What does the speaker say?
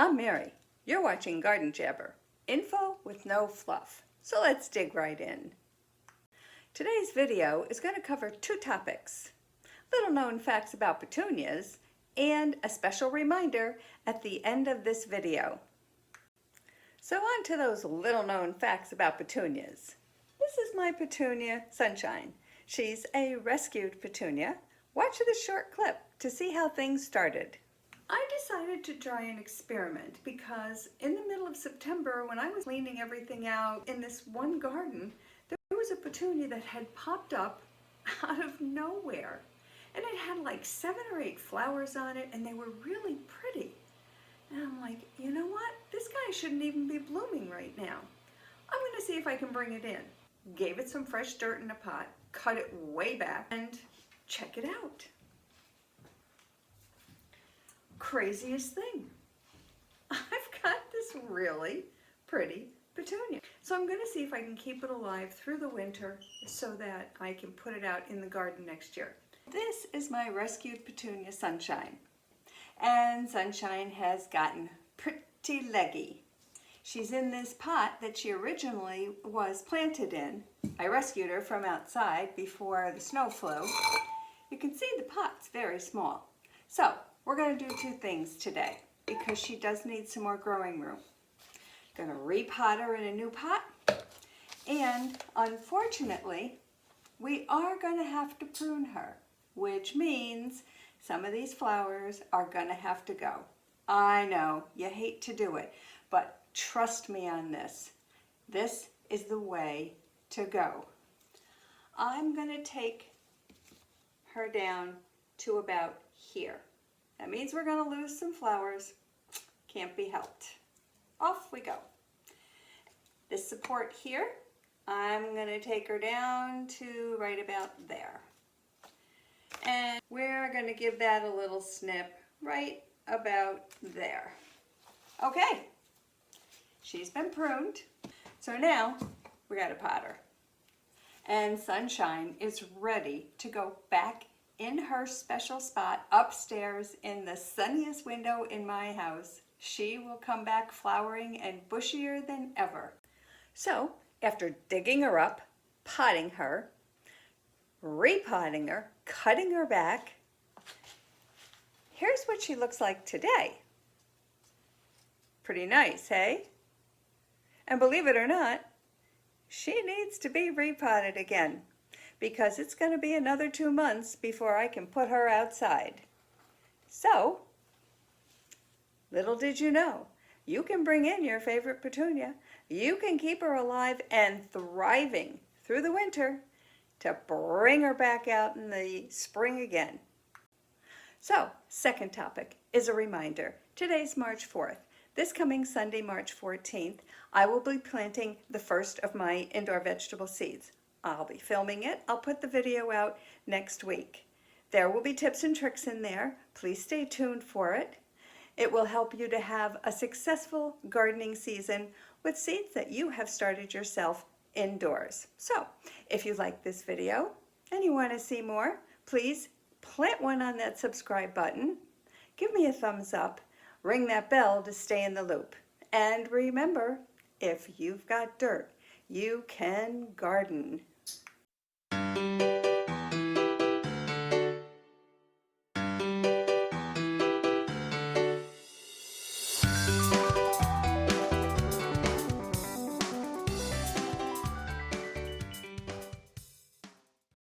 I'm Mary. You're watching Garden Jabber. Info with no fluff. So let's dig right in. Today's video is going to cover two topics: little known facts about petunias and a special reminder at the end of this video. So on to those little known facts about petunias. This is my petunia, Sunshine. She's a rescued petunia. Watch this short clip to see how things started. I decided to try an experiment because in the middle of September, when I was cleaning everything out in this one garden, there was a petunia that had popped up out of nowhere. And it had like 7 or 8 flowers on it, and they were really pretty. And I'm like, you know what? This guy shouldn't even be blooming right now. I'm going to see if I can bring it in. Gave it some fresh dirt in a pot, cut it way back, and check it out. Craziest thing. I've got this really pretty petunia. So I'm going to see if I can keep it alive through the winter so that I can put it out in the garden next year. This is my rescued petunia, Sunshine. And Sunshine has gotten pretty leggy. She's in this pot that she originally was planted in. I rescued her from outside before the snow flew. You can see the pot's very small. So we're going to do 2 things today because she does need some more growing room. Going to repot her in a new pot, and unfortunately we are going to have to prune her, which means some of these flowers are going to have to go. I know you hate to do it, but trust me on this. This is the way to go. I'm going to take her down to about here. That means we're going to lose some flowers. Can't be helped. Off we go. This support here, I'm going to take her down to right about there. And we're going to give that a little snip right about there. Okay, she's been pruned. So now we got to pot her. And Sunshine is ready to go back in her special spot upstairs in the sunniest window in my house. She will come back flowering and bushier than ever. So after digging her up, potting her, repotting her, cutting her back, here's what she looks like today. Pretty nice, hey? And believe it or not, she needs to be repotted again, because it's going to be another 2 months before I can put her outside. So, little did you know, you can bring in your favorite petunia. You can keep her alive and thriving through the winter to bring her back out in the spring again. So, second topic is a reminder. Today's March 4th. This coming Sunday, March 14th, I will be planting the first of my indoor vegetable seeds. I'll be filming it. I'll put the video out next week. There will be tips and tricks in there. Please stay tuned for it. It will help you to have a successful gardening season with seeds that you have started yourself indoors. So, if you like this video and you want to see more, please plant one on that subscribe button. Give me a thumbs up. Ring that bell to stay in the loop. And remember, if you've got dirt, you can garden.